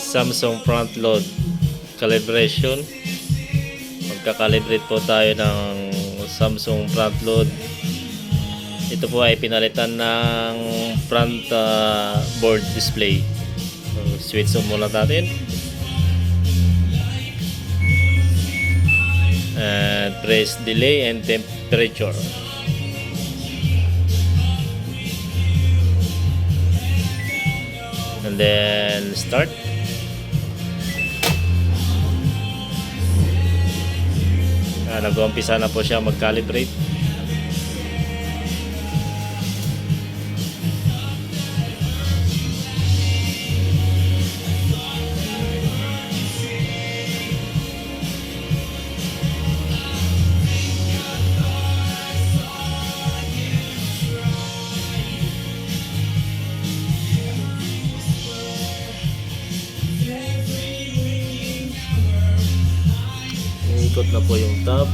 Samsung front load calibration. Magkakalibrate po tayo ng Samsung front load. Ito po ay pinalitan ng front board display. So, switch on muna natin and press delay and temperature. And then start. Nag-uumpisa na po siya mag-calibrate. Ikot na po yung tab.